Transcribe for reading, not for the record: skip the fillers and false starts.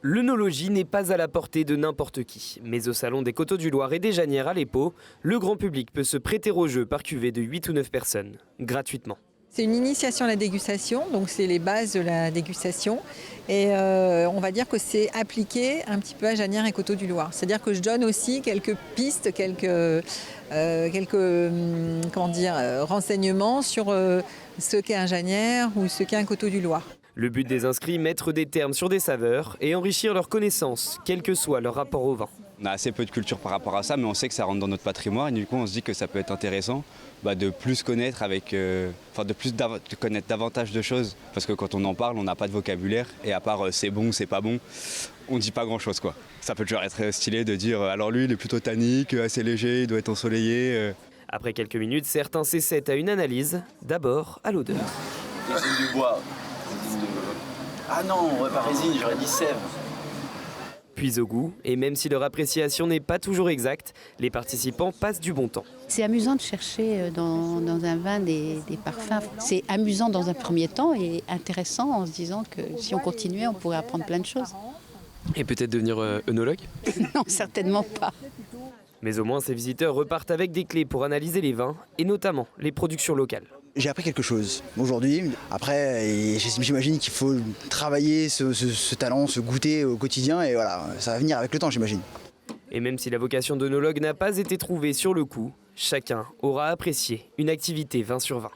L'œnologie n'est pas à la portée de n'importe qui, mais au salon des Coteaux du Loir et des Janières à l'Épau, le grand public peut se prêter au jeu par cuvée de 8 ou 9 personnes, gratuitement. C'est une initiation à la dégustation, donc c'est les bases de la dégustation. Et on va dire que c'est appliqué un petit peu à Janières et Coteaux du Loir. C'est-à-dire que je donne aussi quelques pistes, quelques renseignements sur ce qu'est un Janières ou ce qu'est un Coteau du Loir. Le but des inscrits, mettre des termes sur des saveurs et enrichir leurs connaissances, quel que soit leur rapport au vin. On a assez peu de culture par rapport à ça, mais on sait que ça rentre dans notre patrimoine et du coup on se dit que ça peut être intéressant de plus connaître de connaître davantage de choses. Parce que quand on en parle, on n'a pas de vocabulaire et à part c'est bon, c'est pas bon, on dit pas grand chose quoi. Ça peut toujours être stylé de dire alors lui il est plutôt tannique, assez léger, il doit être ensoleillé. Après quelques minutes, certains s'essaient à une analyse, d'abord à l'odeur. Résine du bois. Ah non, pas résine, j'aurais dit sève. Puis au goût, et même si leur appréciation n'est pas toujours exacte, les participants passent du bon temps. C'est amusant de chercher dans un vin des parfums. C'est amusant dans un premier temps et intéressant en se disant que si on continuait, on pourrait apprendre plein de choses. Et peut-être devenir œnologue ? Non, certainement pas. Mais au moins, ces visiteurs repartent avec des clés pour analyser les vins, et notamment les productions locales. J'ai appris quelque chose aujourd'hui. Après, j'imagine qu'il faut travailler ce talent, ce goûter au quotidien, et voilà, ça va venir avec le temps, j'imagine. Et même si la vocation d'œnologue n'a pas été trouvée sur le coup, chacun aura apprécié une activité 20 sur 20.